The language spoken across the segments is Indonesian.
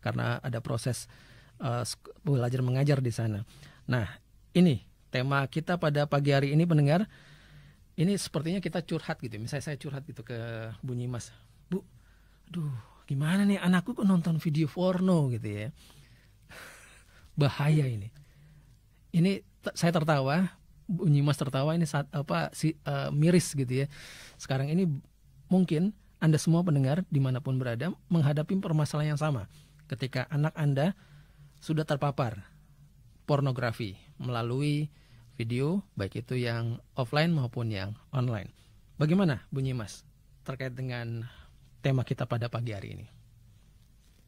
karena ada proses belajar mengajar di sana. Nah, ini tema kita pada pagi hari ini, pendengar. Ini sepertinya kita curhat gitu. Misalnya saya curhat gitu ke Bu Nyimas, Bu, aduh, gimana nih anakku kok nonton video porno gitu ya. Bahaya ini. Ini saya tertawa, Bu Nyimas tertawa, ini miris gitu ya. Sekarang ini mungkin Anda semua pendengar dimanapun berada menghadapi permasalahan yang sama. Ketika anak Anda sudah terpapar pornografi melalui video, baik itu yang offline maupun yang online. Bagaimana Bu Nyimas terkait dengan tema kita pada pagi hari ini?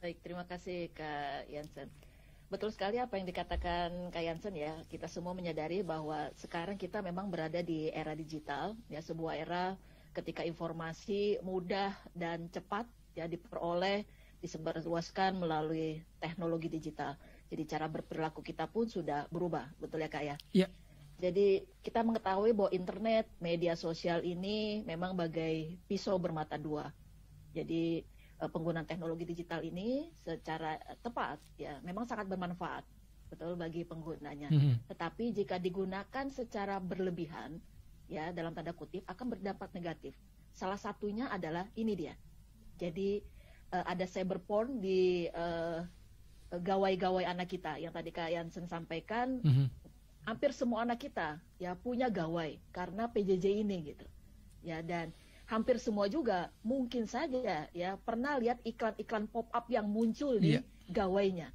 Baik, terima kasih Kak Jansen. Betul sekali apa yang dikatakan Kak Jansen ya. Kita semua menyadari bahwa sekarang kita memang berada di era digital, ya, sebuah era ketika informasi mudah dan cepat ya diperoleh, disebarluaskan melalui teknologi digital. Jadi cara berperilaku kita pun sudah berubah, betul ya Kak ya? Iya. Jadi kita mengetahui bahwa internet, media sosial ini memang bagai pisau bermata dua. Jadi penggunaan teknologi digital ini secara tepat ya memang sangat bermanfaat, betul, bagi penggunanya. Tetapi jika digunakan secara berlebihan, ya dalam tanda kutip, akan berdampak negatif. Salah satunya adalah ini dia. Jadi ada cyberporn di gawai-gawai anak kita yang tadi Kak Jansen sampaikan. Hampir semua anak kita ya punya gawai karena PJJ ini gitu. Ya, dan hampir semua juga mungkin saja ya pernah lihat iklan-iklan pop-up yang muncul di gawainya.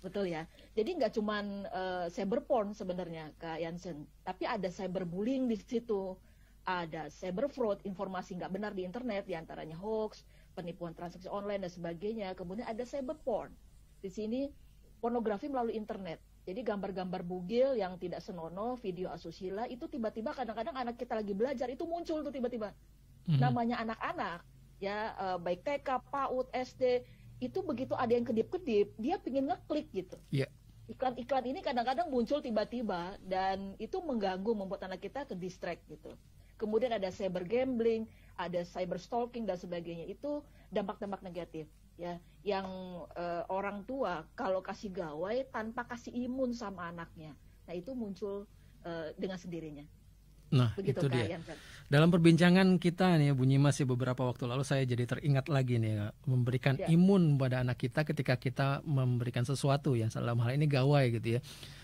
Betul ya. Jadi nggak cuman cyberporn sebenarnya Kak Jansen, tapi ada cyberbullying di situ. Ada cyberfraud, informasi nggak benar di internet, diantaranya hoax, penipuan transaksi online dan sebagainya. Kemudian ada cyberporn. Di sini pornografi melalui internet. Jadi gambar-gambar bugil yang tidak senonoh, video asusila, itu tiba-tiba kadang-kadang anak kita lagi belajar, itu muncul tuh tiba-tiba. Namanya anak-anak, ya baik TK, PAUD, SD, itu begitu ada yang kedip-kedip, dia pengen ngeklik gitu. Iklan-iklan ini kadang-kadang muncul tiba-tiba, dan itu mengganggu, membuat anak kita ke distract gitu. Kemudian ada cyber gambling, ada cyber stalking dan sebagainya, itu dampak-dampak negatif. Ya, yang orang tua kalau kasih gawai tanpa kasih imun sama anaknya, nah itu muncul dengan sendirinya. Nah, begitu itu dia. Dalam perbincangan kita nih Bu Nyimas beberapa waktu lalu, saya jadi teringat lagi nih memberikan imun pada anak kita ketika kita memberikan sesuatu ya, dalam hal ini gawai gitu ya.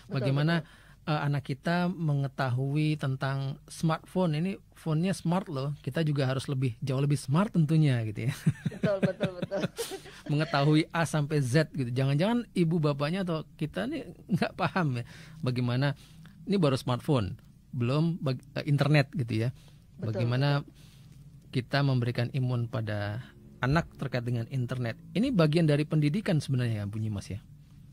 Bagaimana anak kita mengetahui tentang smartphone, ini phone-nya smart loh, kita juga harus jauh lebih smart tentunya gitu ya. Betul. Mengetahui A sampai Z gitu. Jangan-jangan ibu bapaknya atau kita nih nggak paham ya bagaimana ini baru smartphone, belum internet gitu ya. Bagaimana kita memberikan imun pada anak terkait dengan internet. Ini bagian dari pendidikan sebenarnya ya Bu Nyimas ya.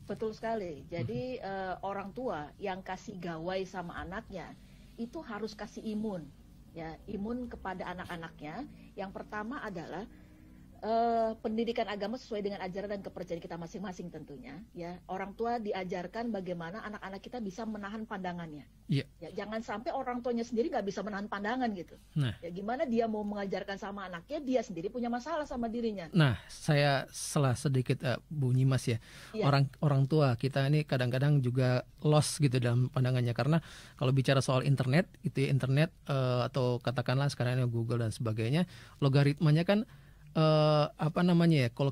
Betul sekali. Jadi orang tua yang kasih gawai sama anaknya itu harus kasih imun, ya, imun kepada anak-anaknya. Yang pertama adalah pendidikan agama sesuai dengan ajaran dan kepercayaan kita masing-masing tentunya. Ya, orang tua diajarkan bagaimana anak-anak kita bisa menahan pandangannya. Ya, jangan sampai orang tuanya sendiri nggak bisa menahan pandangan gitu. Ya, gimana dia mau mengajarkan sama anaknya, dia sendiri punya masalah sama dirinya. Nah, saya salah sedikit Bu Nyimas ya. Orang tua kita ini kadang-kadang juga lost gitu dalam pandangannya, karena kalau bicara soal internet itu ya, internet atau katakanlah sekarang ini Google dan sebagainya, logaritmanya kan kalau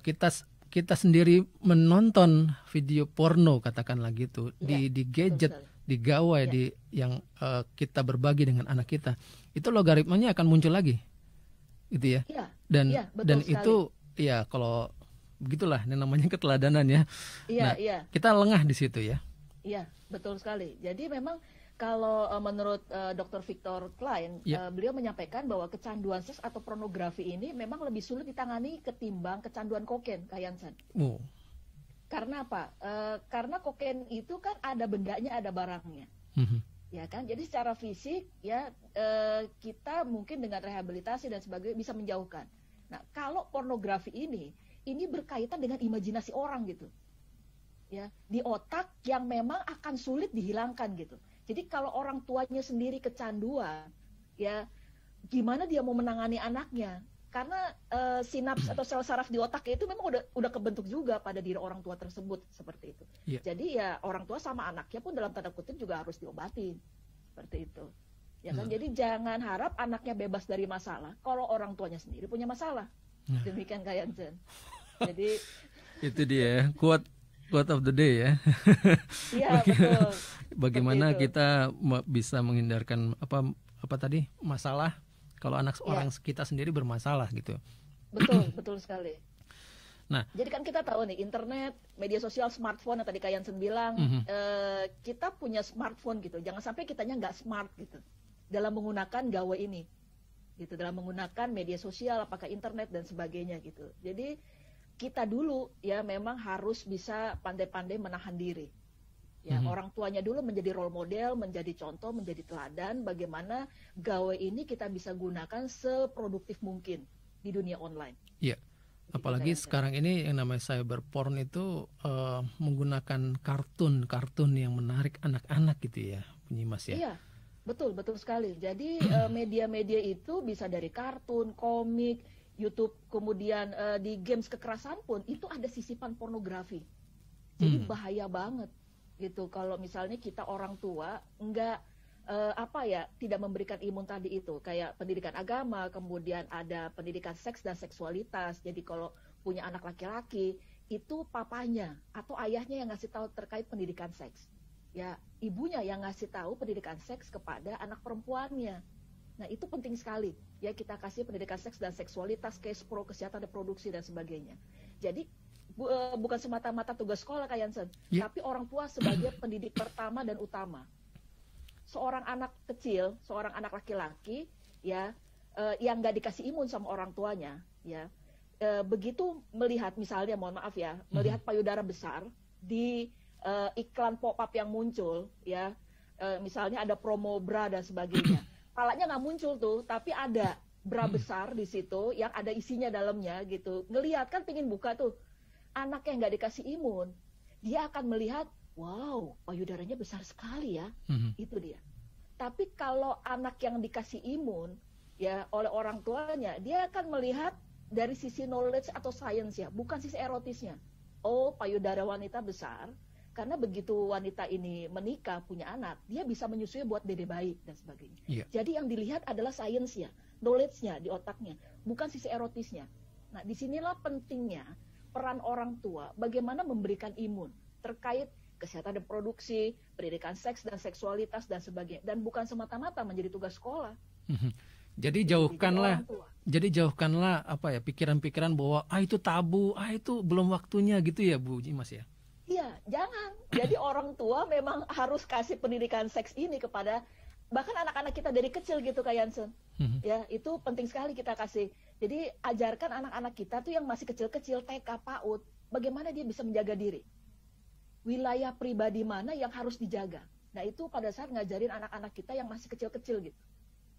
kita sendiri menonton video porno katakanlah gitu di gadget, di gawai, yang kita berbagi dengan anak kita, itu logaritmanya akan muncul lagi gitu ya. Dan itu ya kalau begitulah, ini namanya keteladanan ya. Kita lengah di situ ya. Iya, betul sekali. Jadi memang kalau menurut Dr. Victor Klein, beliau menyampaikan bahwa kecanduan seks atau pornografi ini memang lebih sulit ditangani ketimbang kecanduan kokain, Kak Jansen. Karena apa? Karena kokain itu kan ada bendanya, ada barangnya, ya kan? Jadi secara fisik ya kita mungkin dengan rehabilitasi dan sebagainya bisa menjauhkan. Nah, kalau pornografi ini berkaitan dengan imajinasi orang gitu, ya, di otak yang memang akan sulit dihilangkan gitu. Jadi kalau orang tuanya sendiri kecanduan, ya gimana dia mau menangani anaknya? karena sinaps atau sel saraf di otaknya itu memang udah kebentuk juga pada diri orang tua tersebut seperti itu. Yeah. Jadi ya orang tua sama anaknya pun dalam tanda kutip juga harus diobatin seperti itu. Ya kan, jadi jangan harap anaknya bebas dari masalah kalau orang tuanya sendiri punya masalah. Demikian Kak Jansen. Jadi itu dia quote of the day ya. Iya betul. Bagaimana kita bisa menghindarkan apa tadi masalah kalau anak orang kita sendiri bermasalah gitu. Betul sekali. Nah, jadi kan kita tahu nih internet, media sosial, smartphone yang tadi Kak Jansen bilang, kita punya smartphone gitu. Jangan sampai kitanya nggak smart gitu dalam menggunakan gawe ini, gitu. Dalam menggunakan media sosial, apakah internet dan sebagainya gitu. Jadi kita dulu ya memang harus bisa pandai-pandai menahan diri. Ya, orang tuanya dulu menjadi role model, menjadi contoh, menjadi teladan bagaimana gawe ini kita bisa gunakan seproduktif mungkin di dunia online. Iya. Apalagi sekarang ini yang namanya cyber porn itu menggunakan kartun yang menarik anak-anak gitu ya, Bunyimas ya. Iya. Betul sekali. Jadi media-media itu bisa dari kartun, komik, YouTube, kemudian di games kekerasan pun itu ada sisipan pornografi. Jadi bahaya banget. Gitu kalau misalnya kita orang tua enggak tidak memberikan imun tadi itu kayak pendidikan agama, kemudian ada pendidikan seks dan seksualitas. Jadi kalau punya anak laki-laki itu papanya atau ayahnya yang ngasih tahu terkait pendidikan seks, ya ibunya yang ngasih tahu pendidikan seks kepada anak perempuannya. Nah itu penting sekali ya, kita kasih pendidikan seks dan seksualitas, KESPRO, kesehatan reproduksi dan sebagainya. Jadi bukan semata-mata tugas sekolah Kak Jansen, tapi orang tua sebagai pendidik pertama dan utama. Seorang anak kecil, seorang anak laki-laki ya yang nggak dikasih imun sama orang tuanya ya, begitu melihat misalnya, mohon maaf ya, melihat payudara besar di iklan pop-up yang muncul ya, misalnya ada promo bra dan sebagainya, palanya nggak muncul tuh, tapi ada bra besar di situ yang ada isinya dalamnya gitu, ngelihat kan pingin buka tuh. Anak yang nggak dikasih imun, dia akan melihat, wow, payudaranya besar sekali ya, itu dia. Tapi kalau anak yang dikasih imun, ya oleh orang tuanya, dia akan melihat dari sisi knowledge atau science ya, bukan sisi erotisnya. Oh, payudara wanita besar, karena begitu wanita ini menikah, punya anak, dia bisa menyusui buat dede bayi dan sebagainya. Yeah. Jadi yang dilihat adalah science-nya, knowledge-nya di otaknya, bukan sisi erotisnya. Nah, disinilah pentingnya peran orang tua bagaimana memberikan imun terkait kesehatan reproduksi, pendidikan seks dan seksualitas dan sebagainya, dan bukan semata-mata menjadi tugas sekolah. Jadi jauhkanlah apa ya, pikiran-pikiran bahwa itu tabu, itu belum waktunya gitu ya Bu Mas ya. Iya, jangan. Jadi orang tua memang harus kasih pendidikan seks ini kepada bahkan anak-anak kita dari kecil gitu Kak Jansen. Ya, itu penting sekali kita kasih. Jadi ajarkan anak-anak kita tuh yang masih kecil-kecil, TK, PAUD, bagaimana dia bisa menjaga diri. Wilayah pribadi mana yang harus dijaga. Nah, itu pada saat ngajarin anak-anak kita yang masih kecil-kecil gitu.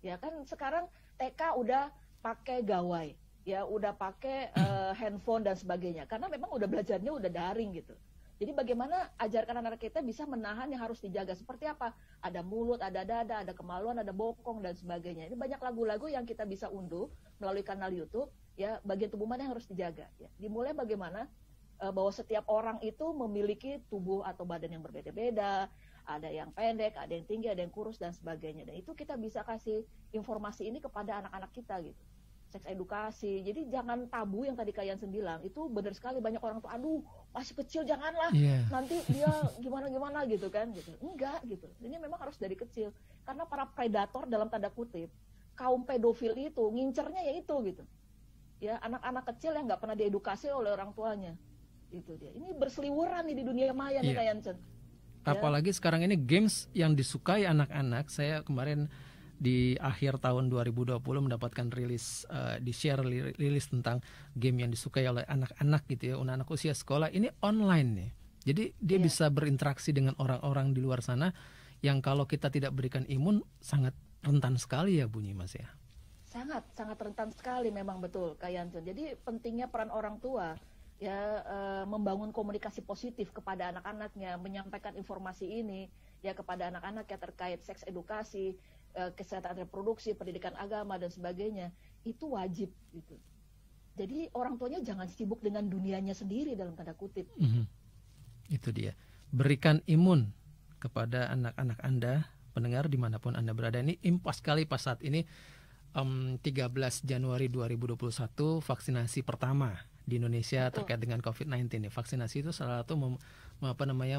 Ya kan sekarang TK udah pakai gawai, ya udah pakai handphone dan sebagainya. Karena memang udah belajarnya udah daring gitu. Jadi bagaimana ajarkan anak-anak kita bisa menahan yang harus dijaga. Seperti apa? Ada mulut, ada dada, ada kemaluan, ada bokong, dan sebagainya. Ini banyak lagu-lagu yang kita bisa unduh melalui kanal YouTube. Ya, bagian tubuh mana yang harus dijaga. Ya. Dimulai bagaimana bahwa setiap orang itu memiliki tubuh atau badan yang berbeda-beda. Ada yang pendek, ada yang tinggi, ada yang kurus, dan sebagainya. Dan itu kita bisa kasih informasi ini kepada anak-anak kita gitu. Seks edukasi, jadi jangan tabu yang tadi Kak Jansen bilang, itu benar sekali. Banyak orang tuh, aduh masih kecil janganlah, nanti dia gimana gitu kan, gitu. Enggak gitu, ini memang harus dari kecil, karena para predator dalam tanda kutip, kaum pedofil itu ngincernya ya itu gitu, ya anak-anak kecil yang nggak pernah diedukasi oleh orang tuanya, itu dia. Ini berseliweran nih di dunia maya nih Kak Jansen. Apalagi sekarang ini games yang disukai anak-anak. Saya kemarin di akhir tahun 2020 mendapatkan rilis rilis tentang game yang disukai oleh anak-anak gitu ya, anak-anak usia sekolah. Ini online nih. Jadi dia bisa berinteraksi dengan orang-orang di luar sana yang kalau kita tidak berikan imun sangat rentan sekali ya Bunyi Mas ya. Sangat rentan sekali memang, betul Kak Jansen. Jadi pentingnya peran orang tua ya, membangun komunikasi positif kepada anak-anaknya, menyampaikan informasi ini ya kepada anak-anak ya terkait seks edukasi, kesehatan reproduksi, pendidikan agama dan sebagainya. itu wajib gitu. Jadi orang tuanya jangan sibuk dengan dunianya sendiri dalam tanda kutip. Itu dia. Berikan imun kepada anak-anak Anda, pendengar dimanapun Anda berada. Ini impas sekali pas saat ini 13 Januari 2021 vaksinasi pertama di Indonesia terkait dengan COVID-19. Vaksinasi itu salah satu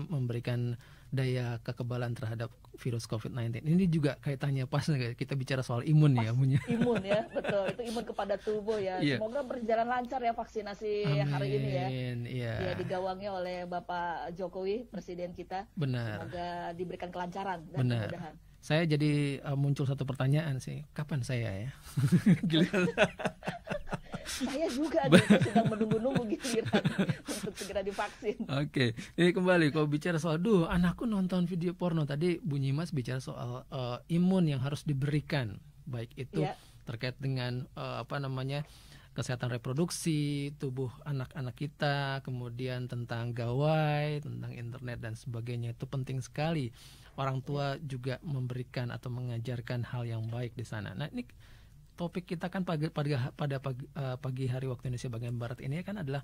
memberikan daya kekebalan terhadap virus COVID-19. Ini juga kaitannya pas kita bicara soal imun ya, punya. Imun ya, betul. Itu imun kepada tubuh ya. Yeah. Semoga berjalan lancar ya vaksinasi hari ini ya. Yeah. Ya, digawangi oleh Bapak Jokowi, Presiden kita. Benar. Semoga diberikan kelancaran dan kemudahan. Saya jadi muncul satu pertanyaan sih, kapan saya ya? Saya juga sedang menunggu-nunggu giliran untuk segera divaksin. Oke, ini kembali kalau bicara soal, anakku nonton video porno, tadi Bu Nyimas bicara soal imun yang harus diberikan, baik itu terkait dengan kesehatan reproduksi tubuh anak-anak kita, kemudian tentang gawai, tentang internet dan sebagainya. Itu penting sekali. Orang tua juga memberikan atau mengajarkan hal yang baik di sana. Nah, ini topik kita kan pada pagi hari waktu Indonesia bagian barat ini kan adalah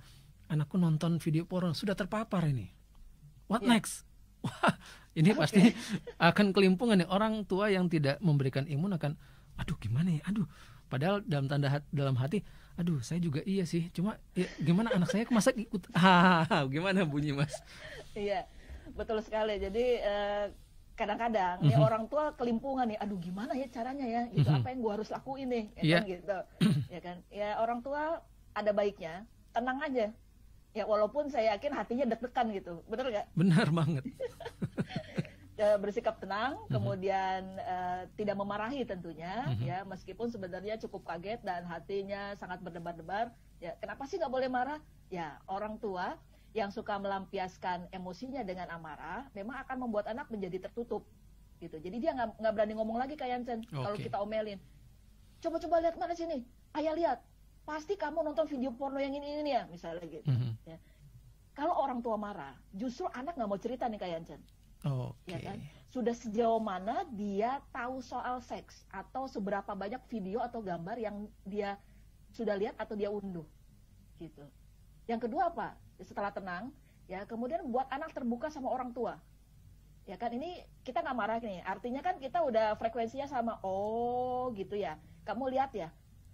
anakku nonton video porno, sudah terpapar ini. What next? Wah, ini pasti akan kelimpungan nih. Orang tua yang tidak memberikan imun akan, aduh gimana ya? Aduh, padahal dalam hati, aduh saya juga iya sih. Cuma gimana anak saya masa ikut? Gimana bunyi Mas? Iya, betul sekali. Jadi kadang-kadang nih orang tua kelimpungan nih, aduh gimana ya caranya ya, gitu, apa yang gue harus lakuin nih, kan, gitu, ya kan, ya orang tua ada baiknya tenang aja, ya walaupun saya yakin hatinya deg-degan gitu, bener nggak? Benar banget. Bersikap tenang, kemudian tidak memarahi tentunya, ya meskipun sebenarnya cukup kaget dan hatinya sangat berdebar-debar, ya kenapa sih nggak boleh marah? Ya orang tua yang suka melampiaskan emosinya dengan amarah, memang akan membuat anak menjadi tertutup, gitu. Jadi dia nggak berani ngomong lagi kayak Yansen. Kalau kita omelin, coba lihat mana sini, ayah lihat, pasti kamu nonton video porno yang ini ya, misalnya gitu. Ya. Kalau orang tua marah, justru anak nggak mau cerita nih kayak Yansen. Ya kan? Sudah sejauh mana dia tahu soal seks atau seberapa banyak video atau gambar yang dia sudah lihat atau dia unduh, gitu. Yang kedua apa? Setelah tenang, ya kemudian buat anak terbuka sama orang tua, ya kan, ini kita nggak marah nih, artinya kan kita udah frekuensinya sama, gitu ya, kamu lihat ya,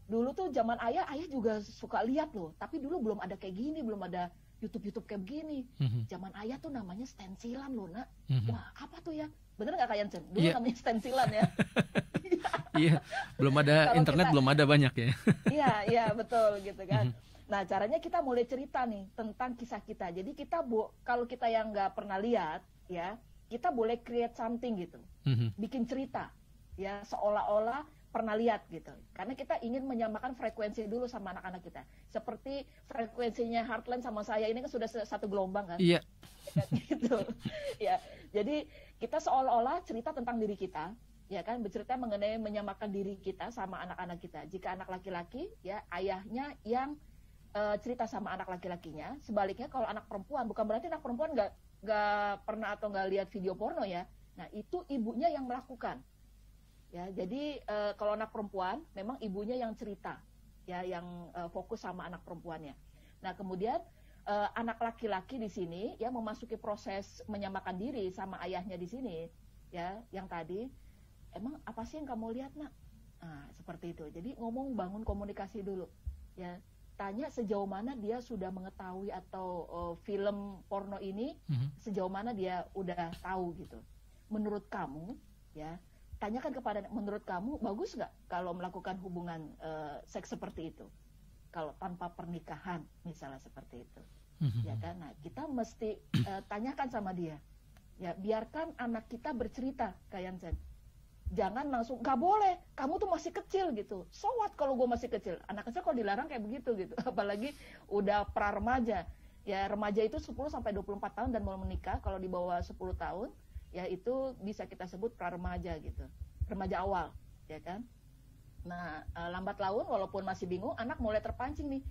dulu tuh zaman ayah juga suka lihat loh, tapi dulu belum ada kayak gini, belum ada YouTube kayak begini, zaman ayah tuh namanya stensilan loh nak, wah apa tuh ya, bener nggak kayak Yansen? Dulu namanya stensilan ya. Iya, belum ada internet, belum ada banyak ya. Iya betul gitu kan. Nah, caranya kita mulai cerita nih tentang kisah kita. Jadi kita kalau kita yang nggak pernah lihat, ya kita boleh create something gitu, bikin cerita, ya seolah-olah pernah lihat gitu. Karena kita ingin menyamakan frekuensi dulu sama anak-anak kita. Seperti frekuensinya Heartland sama saya ini kan sudah satu gelombang kan? Iya. Gitu. Ya, jadi kita seolah-olah cerita tentang diri kita, ya kan, bercerita mengenai menyamakan diri kita sama anak-anak kita. Jika anak laki-laki, ya ayahnya yang cerita sama anak laki-lakinya. Sebaliknya kalau anak perempuan, bukan berarti anak perempuan nggak pernah atau nggak lihat video porno ya. Nah itu ibunya yang melakukan. Ya jadi kalau anak perempuan memang ibunya yang cerita, ya yang fokus sama anak perempuannya. Nah kemudian anak laki-laki di sini ya memasuki proses menyamakan diri sama ayahnya di sini, ya yang tadi, emang apa sih yang kamu lihat nak? Nah seperti itu. Jadi bangun komunikasi dulu, ya. Tanya sejauh mana dia sudah mengetahui atau film porno ini, sejauh mana dia udah tahu gitu. Menurut kamu, ya, tanyakan kepada, menurut kamu bagus nggak kalau melakukan hubungan seks seperti itu? Kalau tanpa pernikahan, misalnya seperti itu, ya kan? Nah, kita mesti tanyakan sama dia, ya, biarkan anak kita bercerita, kayak Yansen. Jangan langsung, nggak boleh, kamu tuh masih kecil gitu. So what kalau gue masih kecil? Anak kecil kalau dilarang kayak begitu gitu. Apalagi udah pra-remaja. Ya remaja itu 10-24 tahun dan mau menikah. Kalau di bawah 10 tahun, ya itu bisa kita sebut pra-remaja gitu. Remaja awal, ya kan? Nah, lambat laun walaupun masih bingung, anak mulai terpancing nih.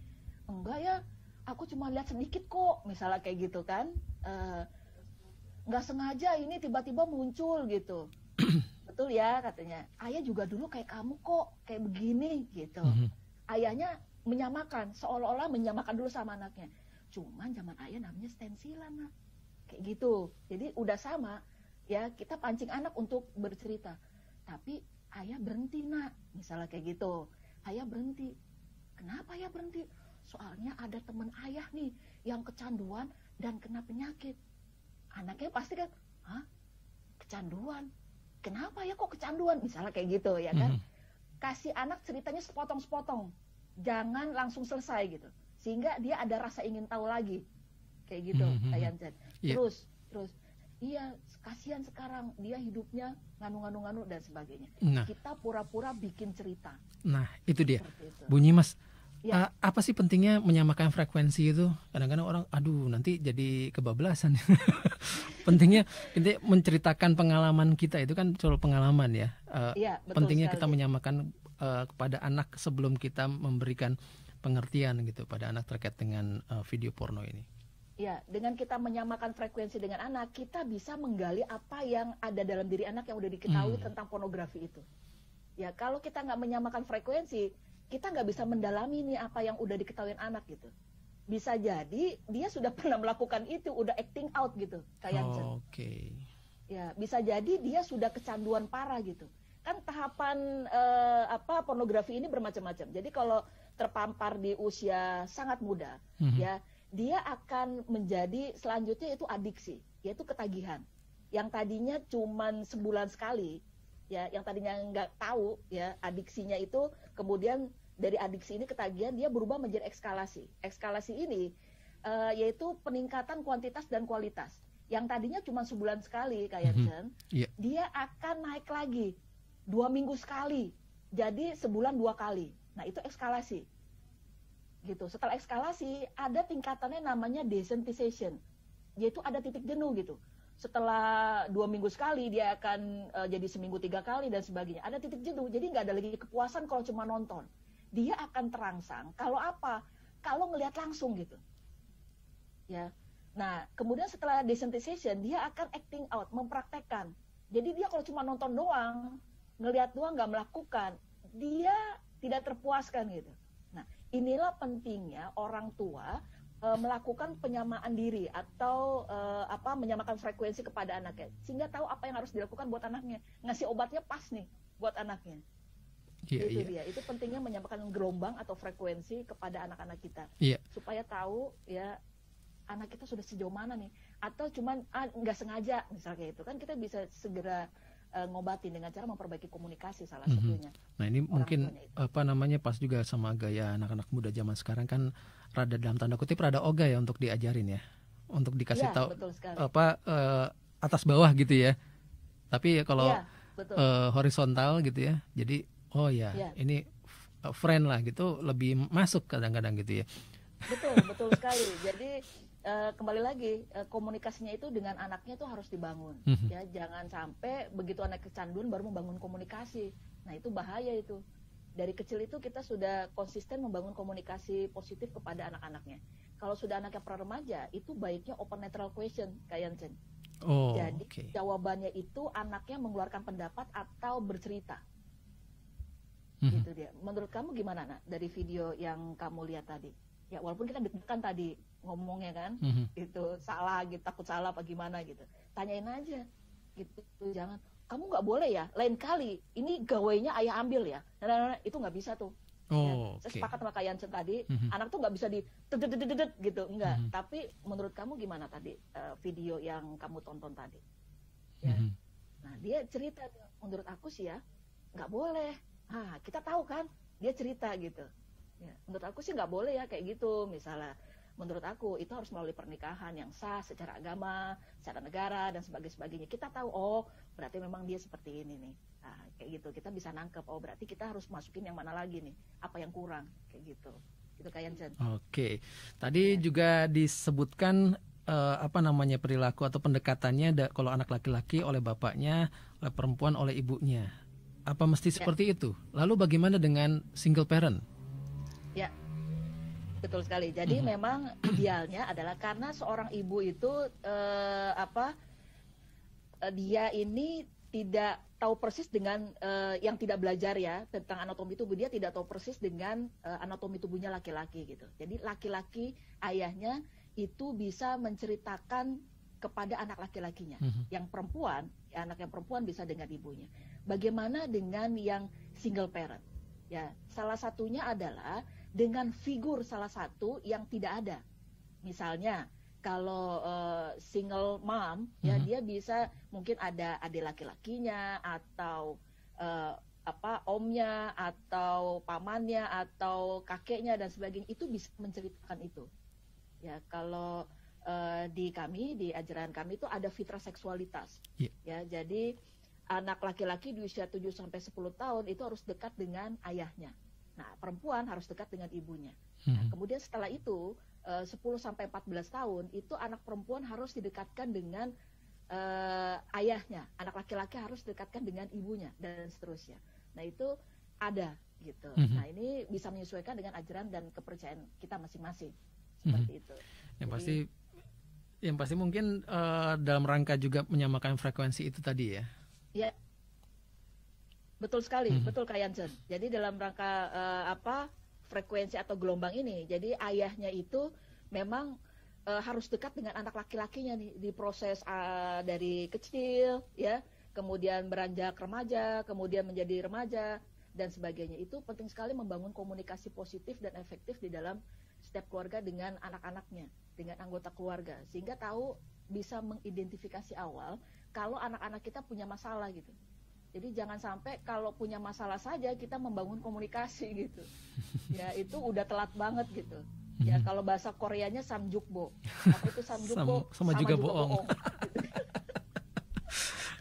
Enggak ya, aku cuma lihat sedikit kok, misalnya kayak gitu kan. Nggak sengaja ini tiba-tiba muncul gitu. Betul ya katanya, ayah juga dulu kayak kamu kok, kayak begini gitu. ayahnya menyamakan, seolah-olah menyamakan dulu sama anaknya. Cuman zaman ayah namanya stensilan, Nak. Kayak gitu. Jadi udah sama, ya kita pancing anak untuk bercerita. Tapi ayah berhenti, Nak. Misalnya kayak gitu. Ayah berhenti. Kenapa ayah berhenti? Soalnya ada teman ayah nih yang kecanduan dan kena penyakit. Anaknya pasti kan, hah? Kecanduan? Kenapa ya kok kecanduan? Misalnya kayak gitu ya kan. Kasih anak ceritanya sepotong-sepotong. Jangan langsung selesai gitu. Sehingga dia ada rasa ingin tahu lagi. Kayak gitu, Kayan Zen. Terus, iya, kasihan sekarang dia hidupnya nganu-nganu dan sebagainya. Nah, kita pura-pura bikin cerita. Nah, itu dia. Itu. Bunyi Mas. Ya. Apa sih pentingnya menyamakan frekuensi itu? Kadang-kadang orang, aduh nanti jadi kebablasan. Pentingnya menceritakan pengalaman kita itu kan soal pengalaman ya. Ya, pentingnya sekali. Kita menyamakan kepada anak sebelum kita memberikan pengertian gitu pada anak terkait dengan video porno ini. Ya, dengan kita menyamakan frekuensi dengan anak, kita bisa menggali apa yang ada dalam diri anak yang udah diketahui tentang pornografi itu. Ya, kalau kita nggak menyamakan frekuensi, kita nggak bisa mendalami nih apa yang udah diketahui anak gitu. Bisa jadi dia sudah pernah melakukan itu, udah acting out gitu, kayak Oke. Ya, bisa jadi dia sudah kecanduan parah gitu. Kan tahapan pornografi ini bermacam-macam. Jadi kalau terpampar di usia sangat muda, ya dia akan menjadi selanjutnya itu adiksi, yaitu ketagihan. Yang tadinya cuman sebulan sekali. Ya, yang tadinya nggak tahu ya adiksinya itu, kemudian dari adiksi ini ketagihan dia berubah menjadi ekskalasi. Ekskalasi ini yaitu peningkatan kuantitas dan kualitas. Yang tadinya cuma sebulan sekali kayak dia akan naik lagi 2 minggu sekali, jadi sebulan 2 kali. Nah itu ekskalasi. Gitu. Setelah ekskalasi ada tingkatannya namanya desensitization, yaitu ada titik jenuh gitu. Setelah 2 minggu sekali dia akan jadi seminggu 3 kali dan sebagainya. Ada titik jenuh, jadi nggak ada lagi kepuasan kalau cuma nonton. Dia akan terangsang kalau apa? Kalau ngelihat langsung gitu. Ya. Nah, kemudian setelah desensitization dia akan acting out, mempraktekkan. Jadi dia kalau cuma nonton doang, ngelihat doang nggak melakukan, dia tidak terpuaskan gitu. Nah, inilah pentingnya orang tua melakukan penyamaan diri atau menyamakan frekuensi kepada anaknya sehingga tahu apa yang harus dilakukan buat anaknya, ngasih obatnya pas nih buat anaknya. Itu dia, itu pentingnya menyamakan gelombang atau frekuensi kepada anak-anak kita supaya tahu ya anak kita sudah sejauh mana nih, atau cuman nggak sengaja misalnya itu kan kita bisa segera ngobatin dengan cara memperbaiki komunikasi salah satunya. Nah ini mungkin pas juga sama gaya anak-anak muda zaman sekarang kan rada dalam tanda kutip rada ogah ya untuk diajarin ya, untuk dikasih tahu atas bawah gitu ya. Tapi kalau horizontal gitu ya, jadi ini friend lah gitu lebih masuk kadang-kadang gitu ya. Betul sekali. Jadi kembali lagi komunikasinya itu dengan anaknya itu harus dibangun. Ya, jangan sampai begitu anak kecanduan baru membangun komunikasi. Nah, itu bahaya itu. Dari kecil itu kita sudah konsisten membangun komunikasi positif kepada anak-anaknya. Kalau sudah anaknya pra-remaja, itu baiknya open neutral question, kayak Chen. Jadi jawabannya itu anaknya mengeluarkan pendapat atau bercerita. Gitu dia. Menurut kamu gimana, Nak, dari video yang kamu lihat tadi? Ya walaupun kita deg-degan tadi ngomongnya kan, itu salah gitu, takut salah apa gimana gitu. Tanyain aja gitu, jangan kamu nggak boleh ya, lain kali ini gawainya ayah ambil ya. Nah, itu nggak bisa tuh. Saya sepakat sama Kak Jansen tadi, anak tuh nggak bisa di dedet gitu, enggak. Tapi menurut kamu gimana tadi video yang kamu tonton tadi? Ya. Nah, dia cerita, menurut aku sih ya nggak boleh. Kita tahu kan, dia cerita gitu. Ya, menurut aku sih nggak boleh ya kayak gitu. Misalnya, menurut aku itu harus melalui pernikahan yang sah secara agama, secara negara dan sebagainya. Kita tahu, berarti memang dia seperti ini nih. Nah, kayak gitu kita bisa nangkep. Berarti kita harus masukin yang mana lagi nih? Apa yang kurang? Kayak gitu. Itu kayak Jen. Oke. Tadi juga disebutkan perilaku atau pendekatannya kalau anak laki-laki oleh bapaknya, oleh perempuan oleh ibunya. Apa mesti seperti itu? Lalu bagaimana dengan single parent? Ya, betul sekali. Jadi memang idealnya adalah karena seorang ibu itu dia ini tidak tahu persis dengan yang tidak belajar ya tentang anatomi tubuh, dia tidak tahu persis dengan anatomi tubuhnya laki-laki gitu. Jadi laki-laki ayahnya itu bisa menceritakan kepada anak laki-lakinya. Yang perempuan, anak yang perempuan bisa dengan ibunya. Bagaimana dengan yang single parent? Ya, salah satunya adalah dengan figur salah satu yang tidak ada. Misalnya kalau single mom, ya dia bisa mungkin ada adik laki-lakinya atau omnya atau pamannya atau kakeknya dan sebagainya, itu bisa menceritakan itu. Ya, kalau di ajaran kami itu ada fitrah seksualitas. Ya, jadi anak laki-laki di usia 7-10 tahun itu harus dekat dengan ayahnya. Nah, perempuan harus dekat dengan ibunya. Nah, kemudian setelah itu 10-14 tahun itu anak perempuan harus didekatkan dengan ayahnya, anak laki-laki harus didekatkan dengan ibunya dan seterusnya. Nah, itu ada gitu. Nah, ini bisa menyesuaikan dengan ajaran dan kepercayaan kita masing-masing. Seperti itu. Yang pasti mungkin dalam rangka juga menyamakan frekuensi itu tadi ya. Ya. Betul sekali, betul Kak Jansen. Jadi dalam rangka frekuensi atau gelombang ini, jadi ayahnya itu memang harus dekat dengan anak laki-lakinya nih di proses dari kecil ya, kemudian beranjak remaja, kemudian menjadi remaja dan sebagainya. Itu penting sekali membangun komunikasi positif dan efektif di dalam setiap keluarga dengan anak-anaknya, dengan anggota keluarga, sehingga tahu bisa mengidentifikasi awal kalau anak-anak kita punya masalah gitu. Jadi jangan sampai kalau punya masalah saja kita membangun komunikasi gitu. Ya, itu udah telat banget gitu. Ya, kalau bahasa Koreanya samjukbo. Apa itu samjukbo? Sama juga bohong.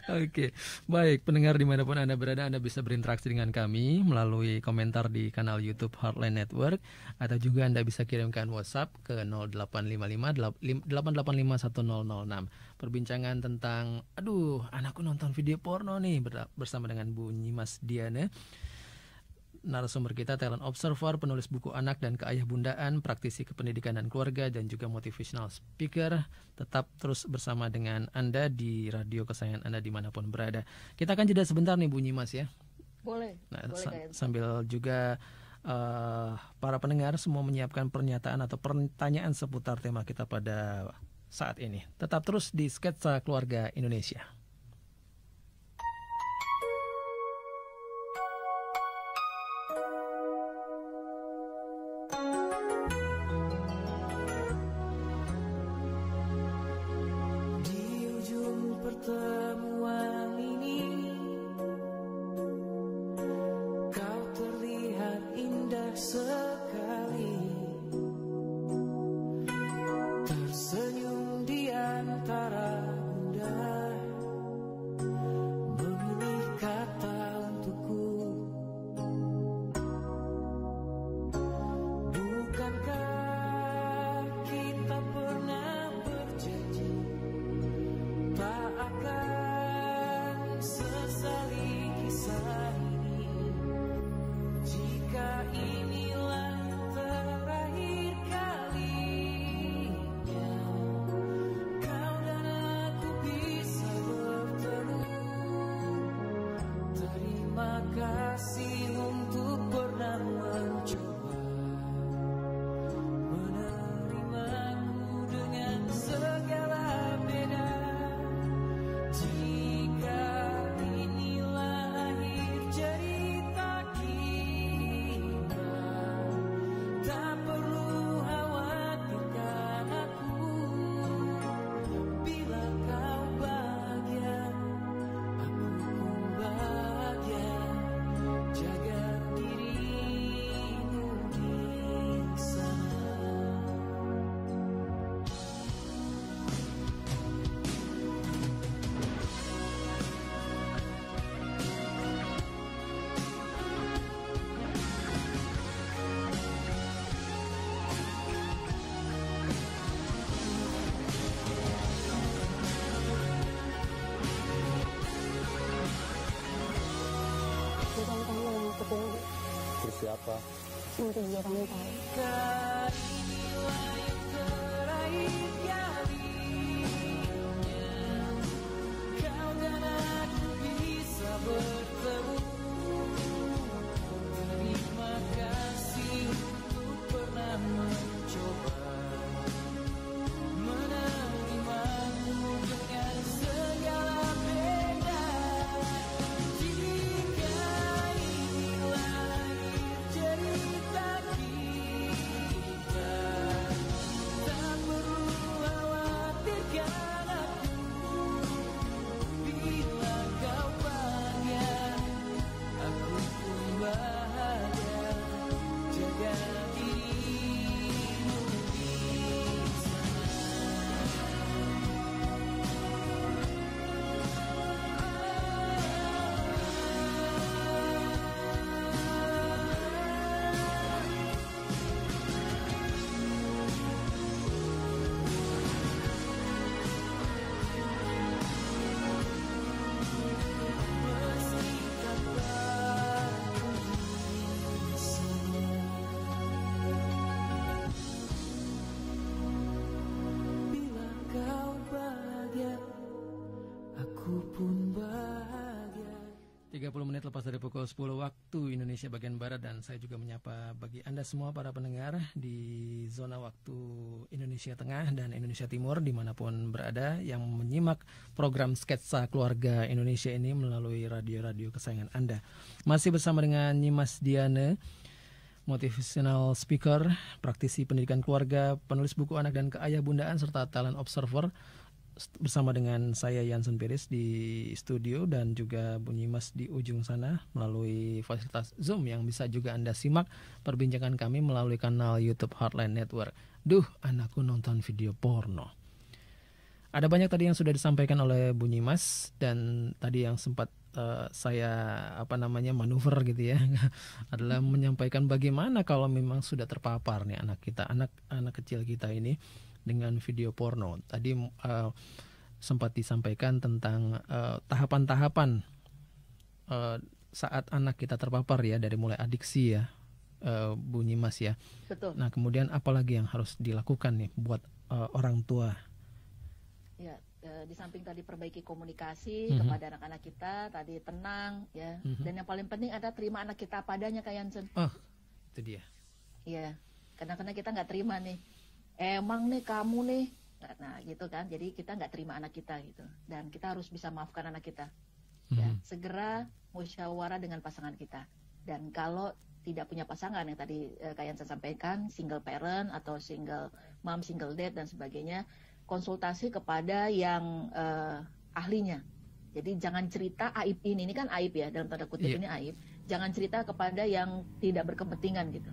Oke, baik pendengar dimanapun Anda berada, Anda bisa berinteraksi dengan kami melalui komentar di kanal YouTube Heartline Network, atau juga Anda bisa kirimkan WhatsApp ke 0855-885-1006. Perbincangan tentang, anakku nonton video porno nih, bersama dengan Bu Nyimas Diana. Narasumber kita talent observer, penulis buku anak dan keayah bundaan, praktisi kependidikan dan keluarga, dan juga motivational speaker. Tetap terus bersama dengan Anda di radio kesayangan Anda dimanapun berada. Kita akan jeda sebentar nih Bu Nyimas ya. Boleh. Sambil juga para pendengar semua menyiapkan pernyataan atau pertanyaan seputar tema kita pada saat ini. Tetap terus di Sketsa Keluarga Indonesia. Siapa? Nanti dia kamu tahu. 30 menit lepas dari pukul 10 waktu Indonesia bagian Barat, dan saya juga menyapa bagi Anda semua para pendengar di zona waktu Indonesia Tengah dan Indonesia Timur dimanapun berada yang menyimak program Sketsa Keluarga Indonesia ini melalui radio-radio kesayangan Anda. Masih bersama dengan Nyimas Diane, motivational speaker, praktisi pendidikan keluarga, penulis buku anak dan keayah-bundaan, serta talent observer, bersama dengan saya Yansen Piris di studio dan juga Bu Nyimas di ujung sana melalui fasilitas Zoom yang bisa juga Anda simak perbincangan kami melalui kanal YouTube Heartland Network. Duh, anakku nonton video porno. Ada banyak tadi yang sudah disampaikan oleh Bu Nyimas, dan tadi yang sempat saya manuver gitu ya adalah menyampaikan bagaimana kalau memang sudah terpapar nih anak kita, anak kecil kita ini dengan video porno. Tadi sempat disampaikan tentang tahapan-tahapan saat anak kita terpapar ya, dari mulai adiksi ya, Bu Nyimas ya. Betul. Nah, kemudian apalagi yang harus dilakukan nih buat orang tua? Ya, di samping tadi perbaiki komunikasi kepada anak-anak kita, tadi tenang ya. Dan yang paling penting ada terima anak kita padanya, Kak Yansen. Oh, itu dia. Iya, kadang-kadang kita nggak terima nih. Emang nih kamu nih, nah gitu kan. Jadi kita nggak terima anak kita gitu, dan kita harus bisa maafkan anak kita. Ya, segera musyawarah dengan pasangan kita. Dan kalau tidak punya pasangan yang tadi kayak saya sampaikan, single parent atau single mom, single dad dan sebagainya, konsultasi kepada yang ahlinya. Jadi jangan cerita aib ini kan aib ya, dalam tanda kutip ini aib. Jangan cerita kepada yang tidak berkepentingan gitu.